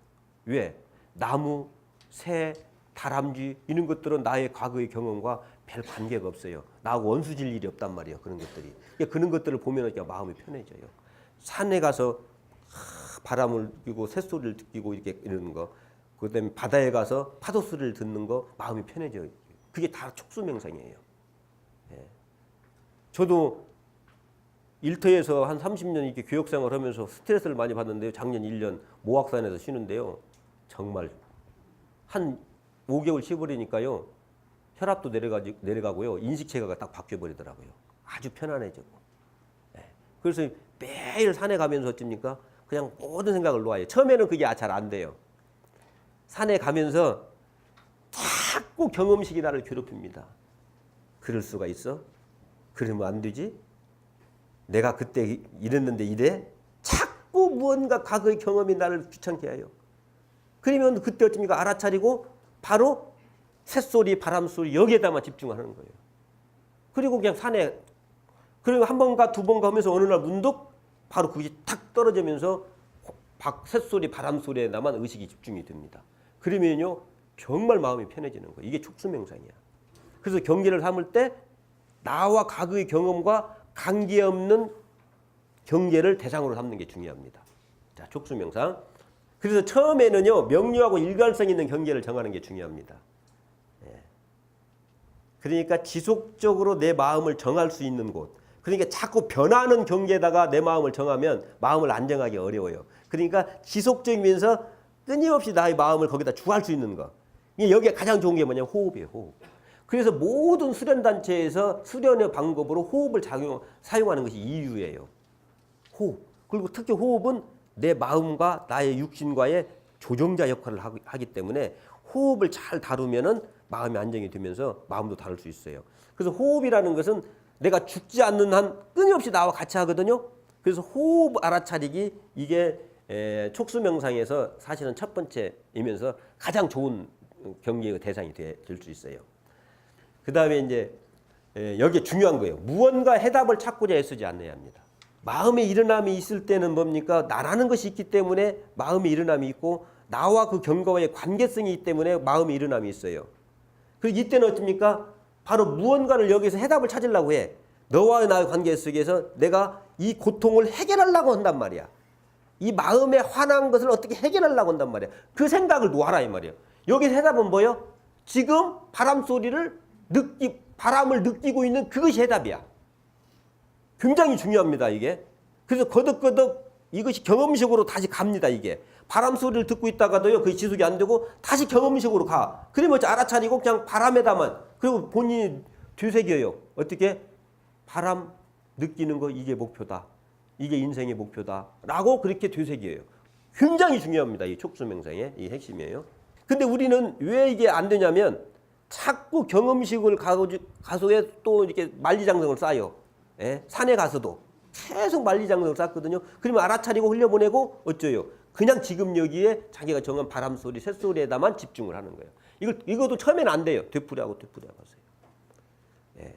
왜? 나무, 새, 다람쥐 이런 것들은 나의 과거의 경험과 별 관계가 없어요. 나하고 원수질 일이 없단 말이에요. 그런 것들이. 그런 것들을 보면 마음이 편해져요. 산에 가서 바람을 느끼고 새소리를 느끼고 이렇게 이러는 거. 그다음에 바다에 가서 파도 소리를 듣는 거 마음이 편해져요. 그게 다 촉수명상이에요. 예. 저도 일터에서 한 30년 이렇게 교육생활을 하면서 스트레스를 많이 받는데요. 작년 1년 모악산에서 쉬는데요. 정말 한 5개월 쉬버리니까요. 혈압도 내려가고요. 인식체계가 딱 바뀌어버리더라고요. 아주 편안해지고. 네. 그래서 매일 산에 가면서 어쩝니까? 그냥 모든 생각을 놓아요. 처음에는 그게 잘 안 돼요. 산에 가면서 자꾸 경험식이 나를 괴롭힙니다. 그럴 수가 있어? 그러면 안 되지? 내가 그때 이랬는데 이래? 자꾸 무언가 과거의 경험이 나를 귀찮게 해요. 그러면 그때 어떻습니까? 알아차리고 바로 새소리, 바람소리 여기에다만 집중하는 거예요. 그리고 그냥 산에 그리고 한 번가 두 번가 하면서 어느 날 문득 바로 그게 탁 떨어지면서 새소리, 바람소리에다만 의식이 집중이 됩니다. 그러면요 정말 마음이 편해지는 거예요. 이게 촉수명상이야. 그래서 경계를 삼을 때 나와 과거의 경험과 관계없는 경계를 대상으로 삼는 게 중요합니다. 자, 촉수명상. 그래서 처음에는요 명료하고 일관성 있는 경계를 정하는 게 중요합니다. 예. 그러니까 지속적으로 내 마음을 정할 수 있는 곳. 그러니까 자꾸 변하는 경계에다가 내 마음을 정하면 마음을 안정하기 어려워요. 그러니까 지속적이면서 끊임없이 나의 마음을 거기다 주할 수 있는 거. 여기에 가장 좋은 게 뭐냐면 호흡이에요. 호흡. 그래서 모든 수련단체에서 수련의 방법으로 호흡을 사용하는 것이 이유예요. 호흡. 그리고 특히 호흡은 내 마음과 나의 육신과의 조정자 역할을 하기 때문에 호흡을 잘 다루면은 마음이 안정이 되면서 마음도 다룰 수 있어요. 그래서 호흡이라는 것은 내가 죽지 않는 한 끊임없이 나와 같이 하거든요. 그래서 호흡 알아차리기 이게 촉수명상에서 사실은 첫 번째이면서 가장 좋은 경계의 대상이 될 수 있어요. 그 다음에 이제 여기에 중요한 거예요. 무언가 해답을 찾고자 애쓰지 않아야 합니다. 마음의 일어남이 있을 때는 뭡니까? 나라는 것이 있기 때문에 마음의 일어남이 있고 나와 그 경과와의 관계성이 있기 때문에 마음의 일어남이 있어요. 그리고 이때는 어떻습니까? 바로 무언가를 여기서 해답을 찾으려고 해. 너와 나의 관계 속에서 내가 이 고통을 해결하려고 한단 말이야. 이 마음에 화난 것을 어떻게 해결하려고 한단 말이야. 그 생각을 놓아라 이 말이야. 여기서 해답은 뭐예요? 지금 바람을 느끼고 있는 그것이 해답이야. 굉장히 중요합니다 이게. 그래서 거듭거듭 이것이 경험식으로 다시 갑니다 이게. 바람 소리를 듣고 있다가도요 그게 지속이 안 되고 다시 경험식으로 가. 그러면 알아차리고 그냥 바람에다만 그리고 본인이 되새겨요. 어떻게? 바람 느끼는 거 이게 목표다. 이게 인생의 목표다. 라고 그렇게 되새겨요. 굉장히 중요합니다. 이 촉수명상의 이 핵심이에요. 근데 우리는 왜 이게 안 되냐면 자꾸 경험식을 가서에 또 이렇게 만리장성을 쌓아요. 예? 산에 가서도 계속 만리장성을 쌓거든요. 그러면 알아차리고 흘려보내고 어쩌요? 그냥 지금 여기에 자기가 정한 바람소리, 새소리에다만 집중을 하는 거예요. 이것도 처음에는 안 돼요. 되풀이하고 하세요. 예.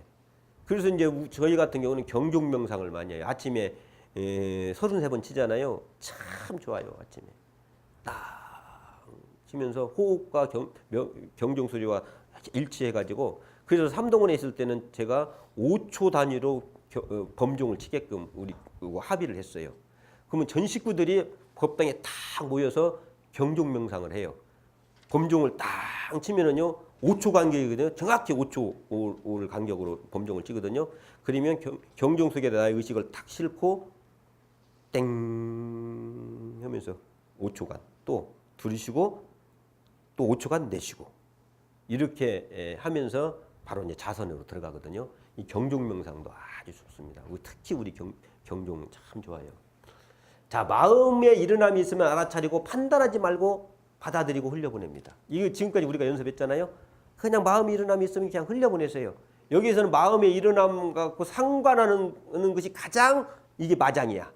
그래서 이제 저희 같은 경우는 경종명상을 많이 해요. 아침에 33번 치잖아요. 참 좋아요. 아침에 딱 치면서 호흡과 경종소리와 일치해가지고 그래서 삼동원에 있을 때는 제가 5초 단위로 범종을 치게끔 우리 합의를 했어요. 그러면 전 식구들이 법당에 딱 모여서 경종명상을 해요. 범종을 딱 치면은요 5초 간격이거든요. 정확히 5초를 간격으로 범종을 치거든요. 그러면 경종 속에 나의 의식을 탁 싣고 땡 하면서 5초간 또 들이쉬고 또 5초간 내쉬고 이렇게 하면서 바로 이제 자선으로 들어가거든요. 이 경종 명상도 아주 좋습니다. 특히 우리 경종 참 좋아요. 자, 마음에 일어남이 있으면 알아차리고 판단하지 말고 받아들이고 흘려보냅니다. 이거 지금까지 우리가 연습했잖아요. 그냥 마음에 일어남이 있으면 그냥 흘려보내세요. 여기서는 마음에 일어남 갖고 상관하는 것이 가장 이게 마장이야.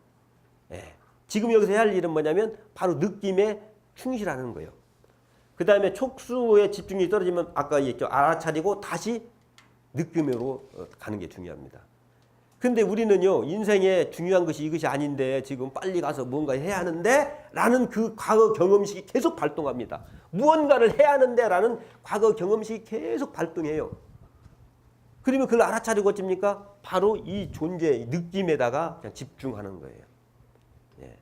예. 지금 여기서 해야 할 일은 뭐냐면 바로 느낌에 충실하는 거예요. 그 다음에 촉수의 집중력이 떨어지면 아까 얘기했죠. 알아차리고 다시 느낌으로 가는 게 중요합니다. 근데 우리는요, 인생에 중요한 것이 이것이 아닌데 지금 빨리 가서 뭔가 해야 하는데 라는 그 과거 경험식이 계속 발동합니다. 무언가를 해야 하는데 라는 과거 경험식이 계속 발동해요. 그러면 그걸 알아차리고 어쩝니까? 바로 이 존재, 느낌에다가 그냥 집중하는 거예요. 예.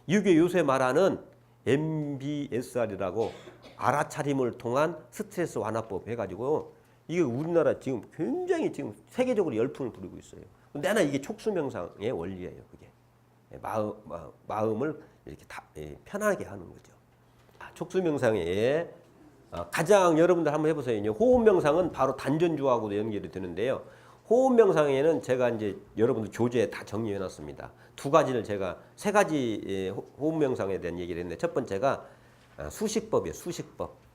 이게 요새 말하는 MBSR이라고 알아차림을 통한 스트레스 완화법 해가지고 이게 우리나라 지금 굉장히 지금 세계적으로 열풍을 부리고 있어요. 근데 하나 이게 촉수명상의 원리예요. 그게 마음을 이렇게 편하게 하는 거죠. 촉수명상의 가장 여러분들 한번 해보세요. 호흡명상은 바로 단전주하고도 연결이 되는데요. 호흡명상에는 제가 이제 여러분들 교재에 다 정리해놨습니다. 두 가지를 제가 세 가지 호흡명상에 대한 얘기를 했는데 첫 번째가 수식법이에요. 수식법.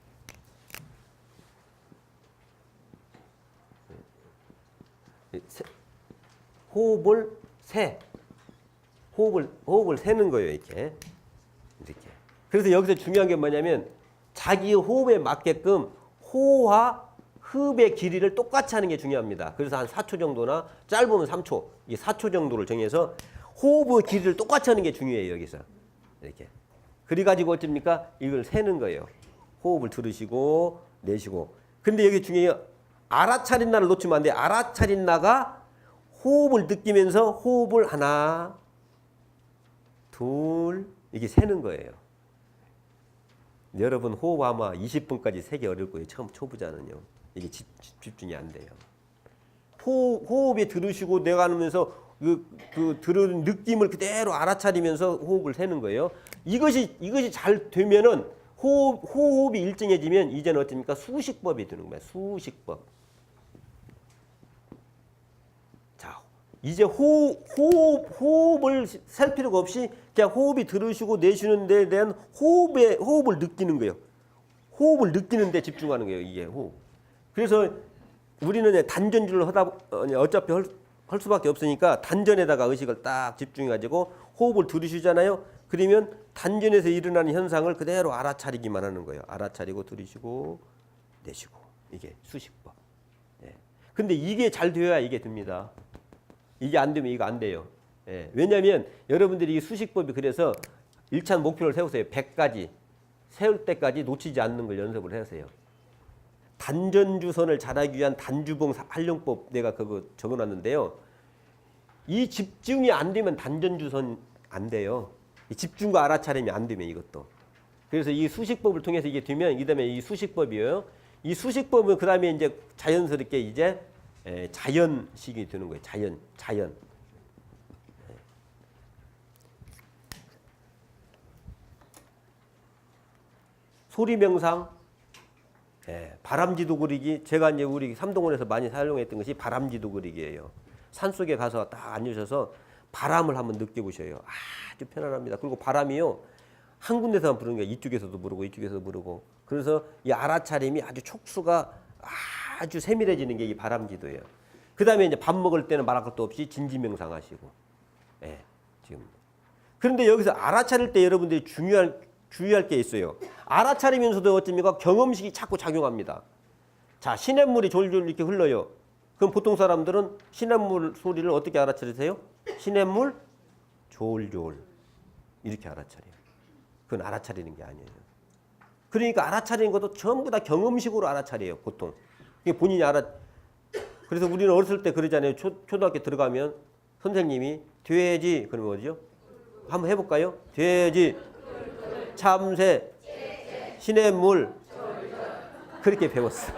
호흡을 세는 거예요. 이렇게. 그래서 여기서 중요한 게 뭐냐면 자기 호흡에 맞게끔 호와 흡의 길이를 똑같이 하는 게 중요합니다. 그래서 한 4초 정도나 짧으면 3초, 이 4초 정도를 정해서 호흡의 길이를 똑같이 하는 게 중요해요. 여기서 이렇게. 그래가지고 어쩝니까? 이걸 세는 거예요. 호흡을 들으시고 내쉬고. 근데 여기 중요해요. 알아차린 나를 놓치면 안 돼. 알아차린 나가 호흡을 느끼면서 호흡을 하나, 둘 이게 세는 거예요. 여러분 호흡 아마 20분까지 세기 어려울 거예요. 처음 초보자는요. 이게 집중이 안 돼요. 호흡에 들으시고 내가면서 그 들은 느낌을 그대로 알아차리면서 호흡을 세는 거예요. 이것이 잘 되면은 호흡이 일정해지면 이제는 어떻습니까? 수식법이 되는 거예요. 수식법. 자, 이제 호흡을 셀 필요가 없이 그냥 호흡이 들으시고 내쉬는 데에 대한 호흡을 느끼는 거예요. 호흡을 느끼는 데 집중하는 거예요. 이게 호흡. 그래서 우리는 단전주를 하다 어차피 할 수밖에 없으니까 단전에다가 의식을 딱 집중해가지고 호흡을 들으시잖아요. 그러면 단전에서 일어나는 현상을 그대로 알아차리기만 하는 거예요. 알아차리고 들이쉬고 내쉬고. 이게 수식법. 예. 근데 이게 잘 되어야 이게 됩니다. 이게 안 되면 이거 안 돼요. 예. 왜냐하면 여러분들이 이 수식법이 그래서 1차 목표를 세우세요. 100가지. 세울 때까지 놓치지 않는 걸 연습을 하세요. 단전주선을 잘하기 위한 단주봉 활용법 내가 그거 적어놨는데요. 이 집중이 안 되면 단전주선 안 돼요. 이 집중과 알아차림이 안 되면 이것도. 그래서 이 수식법을 통해서 이게 되면 이 다음에 이 수식법이에요. 이 수식법은 그 다음에 이제 자연스럽게 이제 자연식이 되는 거예요. 자연. 소리 명상. 바람지도 그리기. 제가 이제 우리 삼동원에서 많이 사용했던 것이 바람지도 그리기예요. 산속에 가서 딱 앉으셔서 바람을 한번 느껴보셔요. 아주 편안합니다. 그리고 바람이요. 한 군데서만 부르는 게 이쪽에서도 부르고 이쪽에서도 부르고. 그래서 이 알아차림이 아주 촉수가 아주 세밀해지는 게 이 바람지도예요. 그 다음에 이제 밥 먹을 때는 말할 것도 없이 진지명상 하시고. 지금. 그런데 여기서 알아차릴 때 여러분들이 주의할 게 있어요. 알아차리면서도 어쩝니까? 경험식이 자꾸 작용합니다. 자, 시냇물이 졸졸 이렇게 흘러요. 그럼 보통 사람들은 시냇물 소리를 어떻게 알아차리세요? 시냇물 졸졸 이렇게 알아차려요. 그건 알아차리는 게 아니에요. 그러니까 알아차리는 것도 전부 다 경험식으로 알아차려요. 보통. 이게 본인이 그래서 우리는 어렸을 때 그러잖아요. 초등학교 들어가면 선생님이 돼지 그러면 어디죠? 한번 해볼까요? 돼지 참새, 시냇물 그렇게 배웠어.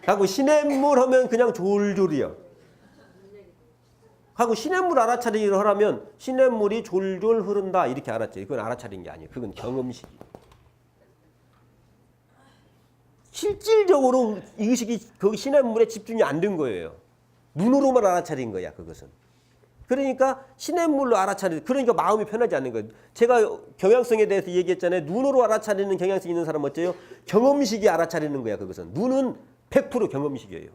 하고 시냇물 하면 그냥 졸졸이요. 하고 시냇물 알아차리기를 하라면 시냇물이 졸졸 흐른다 이렇게 알았죠. 그건 알아차린 게 아니에요. 그건 경험식. 실질적으로 의식이 그 시냇물에 집중이 안 된 거예요. 눈으로만 알아차린 거야 그것은. 그러니까 시냇물로 알아차리는 그러니까 마음이 편하지 않는 거예요. 제가 경향성에 대해서 얘기했잖아요. 눈으로 알아차리는 경향성이 있는 사람은 어째요? 경험식이 알아차리는 거야 그것은. 눈은 100% 경험식이에요.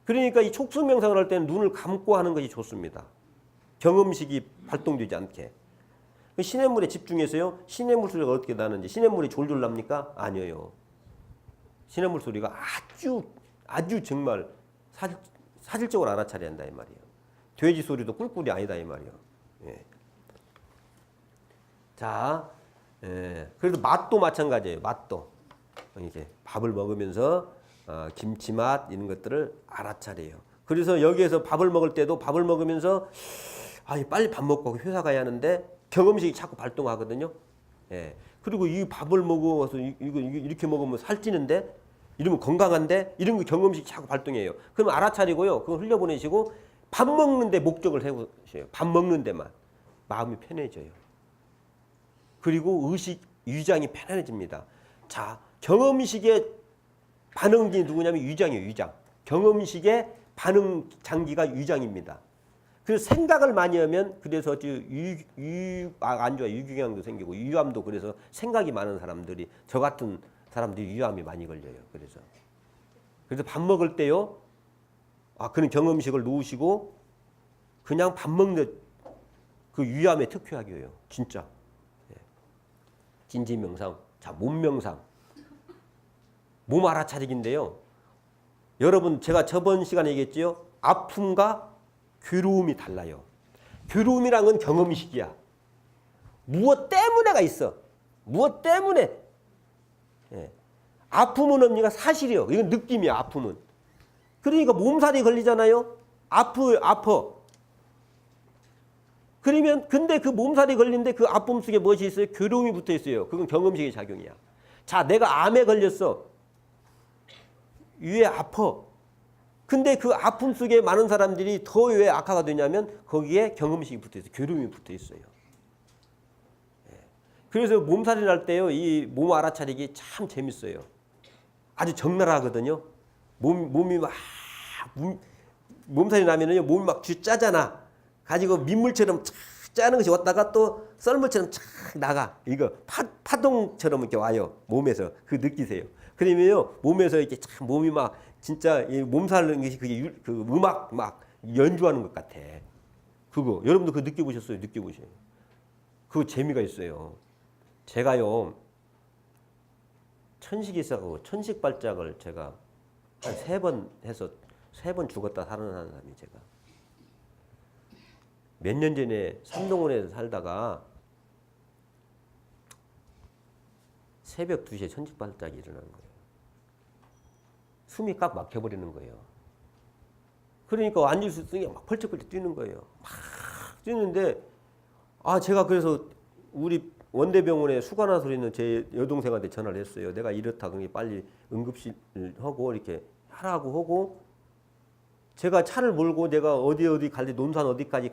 그러니까 이 촉수명상을 할 때는 눈을 감고 하는 것이 좋습니다. 경험식이 발동되지 않게. 시냇물에 집중해서요. 시냇물 소리가 어떻게 나는지. 시냇물이 졸졸 납니까? 아니에요. 시냇물 소리가 아주 정말 사실적으로 알아차려야 한다 이 말이에요. 돼지 소리도 꿀꿀이 아니다 이 말이에요. 예. 자, 그래도 맛도 마찬가지예요. 맛도 이제 밥을 먹으면서 김치 맛 이런 것들을 알아차려요. 그래서 여기에서 밥을 먹을 때도 밥을 먹으면서 빨리 밥 먹고 회사 가야 하는데 경험식이 자꾸 발동하거든요. 예. 그리고 이 밥을 먹어서 이거 이렇게 먹으면 살찌는데 이러면 건강한데 이런 거 경험식이 자꾸 발동해요. 그럼 알아차리고요. 그거 흘려보내시고 밥 먹는데 목적을 해보세요. 밥 먹는 데만 마음이 편해져요. 그리고 의식 위장이 편안해집니다. 자, 경험식의 반응기 누구냐면 위장이에요. 위장. 경험식의 반응 장기가 위장입니다. 그래서 생각을 많이 하면 그래서 안 좋아 유경향도 생기고 유암도 그래서 생각이 많은 사람들이 저 같은 사람들이 유암이 많이 걸려요. 그래서 밥 먹을 때요. 그런 경험식을 놓으시고 그냥 밥 먹는 그 유암에 특효하게 해요. 진짜. 진지명상. 자, 몸명상. 몸 알아차리기인데요. 여러분 제가 저번 시간에 얘기했죠. 아픔과 괴로움이 달라요. 괴로움이란 건 경험식이야. 무엇 때문에가 있어. 무엇 때문에. 예. 아픔은 뭡니까? 사실이요. 이건 느낌이야. 아픔은. 그러니까 몸살이 걸리잖아요. 아파. 그러면 근데 그 몸살이 걸리는데 그 아픔 속에 무엇이 있어요? 괴로움이 붙어 있어요. 그건 경험식의 작용이야. 자, 내가 암에 걸렸어. 위에 아파. 근데 그 아픔 속에 많은 사람들이 더 왜 악화가 되냐면 거기에 경험식이 붙어 있어요. 괴로움이 붙어 있어요. 그래서 몸살이 날 때요. 이 몸 알아차리기 참 재밌어요. 아주 적나라하거든요. 몸이 막 몸살이 나면은요. 몸이 막 쥐짜잖아. 가지고 민물처럼 착 짜는 것이 왔다가 또 썰물처럼 착 나가. 이거 파동처럼 이렇게 와요. 몸에서. 그 느끼세요. 그러면요. 몸에서 이렇게 참 몸이 막 진짜 이 몸살은 것이 그게 그 음악 막 연주하는 것 같아. 그거 여러분도 그거 느껴보셨어요? 느껴보세요. 그거 재미가 있어요. 제가요 천식이사고 천식발작을 제가 한 3번 해서 3번 죽었다 살아나는 사람이 제가 몇 년 전에 삼동원에서 살다가 새벽 2시에 천식발작이 일어나는 거예요. 숨이 꽉 막혀버리는 거예요. 그러니까 앉을 수 있으니까 막 펄쩍펄쩍 뛰는 거예요. 막 뛰는데 제가 그래서 우리 원대병원에 수간화 소리는 제 여동생한테 전화를 했어요. 내가 이렇다 그러니 빨리 응급실 하고 이렇게 하라고 하고 제가 차를 몰고 내가 어디 갈지 논산 어디까지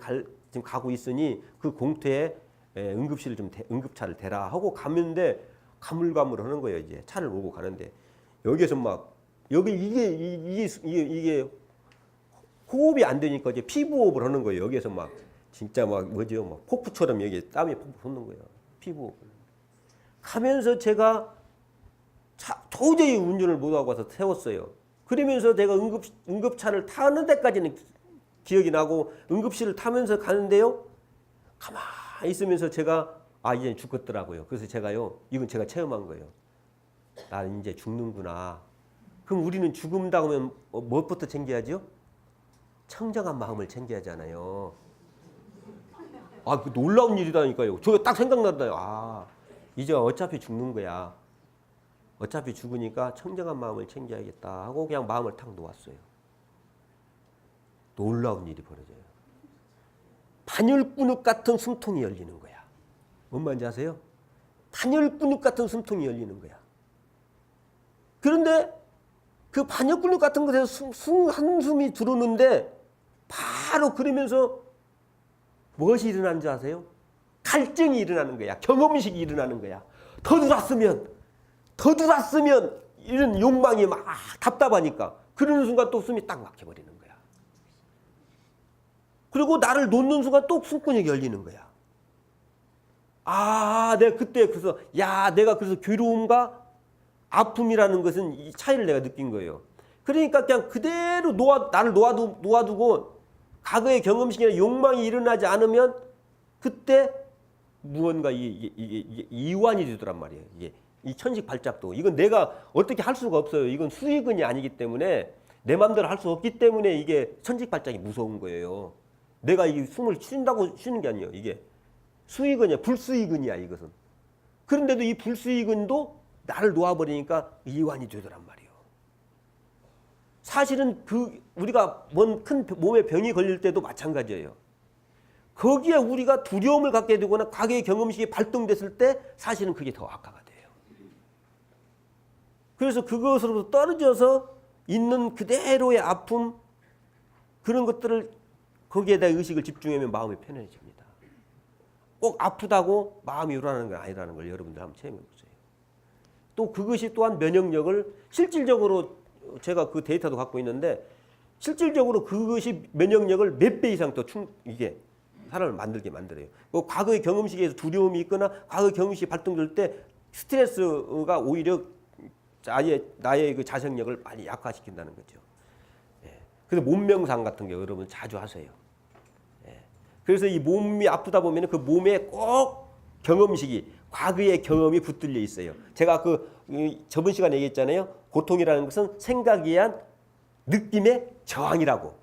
지금 가고 있으니 그 공터에 응급실을 응급차를 대라 하고 가는데 가물가물하는 거예요. 이제 차를 몰고 가는데 여기에서 막 여기 이게 호흡이 안 되니까 이제 피부호흡을 하는 거예요. 여기에서 막 진짜 막 뭐죠? 막 폭포처럼 여기 땀이 폭폭 솟는 거예요. 피부호흡을. 가면서 제가 도저히 운전을 못하고 와서 세웠어요. 그러면서 제가 응급차를 타는 데까지는 기억이 나고 응급실을 타면서 가는데요. 가만히 있으면서 제가 이제 죽겠더라고요. 그래서 제가요. 이건 제가 체험한 거예요. 나는 이제 죽는구나. 그럼 우리는 죽음다 하면 무엇부터 챙겨야죠? 청정한 마음을 챙겨야잖아요. 그 놀라운 일이다니까요. 저 딱 생각나더라고요. 이제 어차피 죽는 거야. 어차피 죽으니까 청정한 마음을 챙겨야겠다 하고 그냥 마음을 탁 놓았어요. 놀라운 일이 벌어져요. 단열근육 같은 숨통이 열리는 거야. 뭔 말인지 아세요? 단열근육 같은 숨통이 열리는 거야. 그런데 그 단열근육 같은 곳에서 한숨이 들어오는데 바로 그러면서 무엇이 일어나는 줄 아세요? 갈증이 일어나는 거야. 경험식이 일어나는 거야. 더 들어왔으면 이런 욕망이 막 답답하니까 그러는 순간 또 숨이 딱 막혀버리는 거야. 그리고 나를 놓는 순간 또 숨근육이 열리는 거야. 내가 그때 그래서 내가 그래서 괴로움과 아픔이라는 것은 이 차이를 내가 느낀 거예요. 그러니까 그냥 그대로 나를 놓아두고 과거의 경험식이나 욕망이 일어나지 않으면 그때 무언가 이게 이완이 되더란 말이에요. 이게 이 천식 발작도 이건 내가 어떻게 할 수가 없어요. 이건 수의근이 아니기 때문에 내 마음대로 할 수 없기 때문에 이게 천식 발작이 무서운 거예요. 내가 이 숨을 쉰다고 쉬는 게 아니에요. 이게 수의근이야, 불수의근이야 이것은. 그런데도 이 불수의근도 나를 놓아버리니까 이완이 되더란 말이에요. 사실은 우리가 뭔 큰 몸에 병이 걸릴 때도 마찬가지예요. 거기에 우리가 두려움을 갖게 되거나 과거의 경험식이 발동됐을 때 사실은 그게 더 악화가 돼요. 그래서 그것으로부터 떨어져서 있는 그대로의 아픔 그런 것들을 거기에다 의식을 집중하면 마음이 편해집니다. 꼭 아프다고 마음이 우울하는 건 아니라는 걸 여러분들 한번 체험해 보세요. 또 그것이 또한 면역력을 실질적으로 제가 그 데이터도 갖고 있는데 실질적으로 그것이 면역력을 몇 배 이상 더 이게 사람을 만들게 만들어요. 과거의 경험식에서 두려움이 있거나 과거의 경험식이 발동될 때 스트레스가 오히려 나의 그 자생력을 많이 약화시킨다는 거죠. 그래서 몸명상 같은 게 여러분 자주 하세요. 그래서 이 몸이 아프다 보면 그 몸에 꼭 경험식이 과거의 경험이 붙들려 있어요. 제가 저번 시간에 얘기했잖아요. 고통이라는 것은 생각에 의한 느낌의 저항이라고.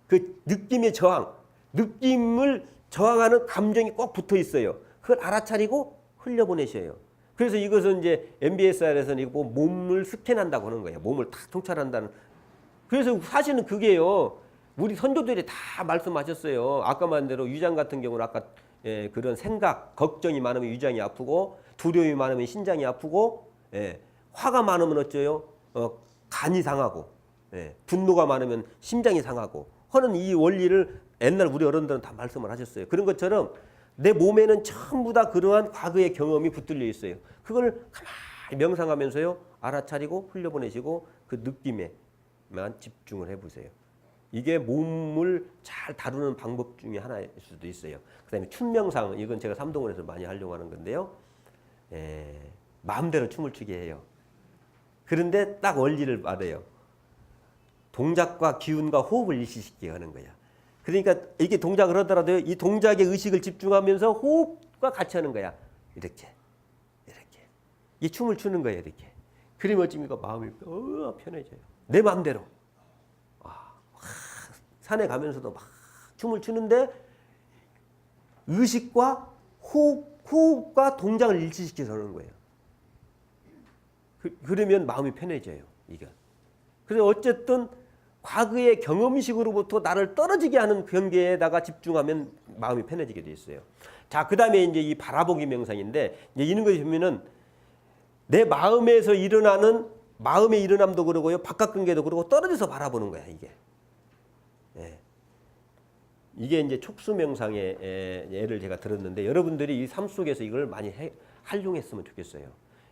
그 느낌의 저항, 느낌을 저항하는 감정이 꼭 붙어 있어요. 그걸 알아차리고 흘려보내셔요. 그래서 이것은 이제 MBSR에서는 이거 몸을 스캔한다고 하는 거예요. 몸을 탁 통찰한다는. 그래서 사실은 그게요. 우리 선조들이 다 말씀하셨어요. 아까 말한 대로 위장 같은 경우는 아까 그런 생각, 걱정이 많으면 위장이 아프고 두려움이 많으면 신장이 아프고 화가 많으면 어째요? 간이 상하고 분노가 많으면 심장이 상하고 하는 이 원리를 옛날 우리 어른들은 다 말씀을 하셨어요. 그런 것처럼 내 몸에는 전부 다 그러한 과거의 경험이 붙들려 있어요. 그걸 가만히 명상하면서요. 알아차리고 흘려보내시고 그 느낌에만 집중을 해보세요. 이게 몸을 잘 다루는 방법 중에 하나일 수도 있어요. 그 다음에 춤명상, 이건 제가 삼동원에서 많이 하려고 하는 건데요. 마음대로 춤을 추게 해요. 그런데 딱 원리를 말해요. 동작과 기운과 호흡을 일치시키게 하는 거야. 그러니까 이게 동작을 하더라도 이 동작에 의식을 집중하면서 호흡과 같이 하는 거야. 이렇게. 이 춤을 추는 거예요. 이렇게. 그러면 어찌니까 마음이 편해져요. 내 마음대로. 산에 가면서도 막 춤을 추는데 의식과 호흡과 동작을 일치시켜서 하는 거예요. 그러면 마음이 편해져요. 이게. 그래서 어쨌든 과거의 경험식으로부터 나를 떨어지게 하는 경계에다가 집중하면 마음이 편해지게 돼 있어요. 자, 그 다음에 이제 이 바라보기 명상인데 이제 이런 것이 보면은 내 마음에서 일어나는 마음의 일어남도 그러고요, 바깥 관계도 그러고 떨어져서 바라보는 거야 이게. 이게 이제 촉수 명상의 예를 제가 들었는데 여러분들이 이 삶 속에서 이걸 많이 활용했으면 좋겠어요.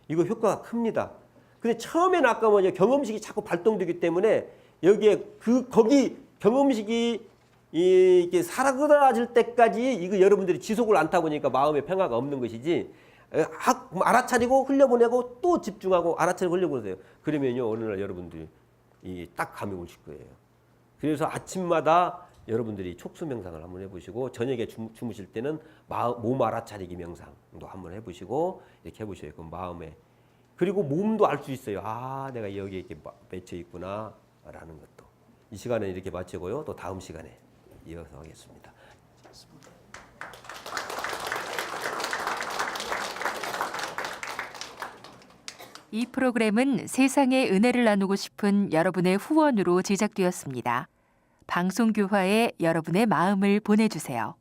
이거 효과가 큽니다. 근데 처음에는 아까 뭐냐 경험식이 자꾸 발동되기 때문에 여기에 거기 경험식이 이게 사라질 때까지 이거 여러분들이 지속을 않다 보니까 마음의 평화가 없는 것이지. 알아차리고 흘려보내고 또 집중하고 알아차리고 흘려보내세요. 그러면요 어느 날 여러분들이 딱 감이 오실 거예요. 그래서 아침마다 여러분들이 촉수 명상을 한번 해보시고 저녁에 주무실 때는 몸 알아차리기 명상도 한번 해보시고 이렇게 해보셔요. 그 마음에 그리고 몸도 알 수 있어요. 내가 여기에 이렇게 맺혀 있구나 라는 것도. 이 시간에 이렇게 마치고요. 또 다음 시간에 이어서 하겠습니다. 이 프로그램은 세상에 은혜를 나누고 싶은 여러분의 후원으로 제작되었습니다. 방송교화에 여러분의 마음을 보내주세요.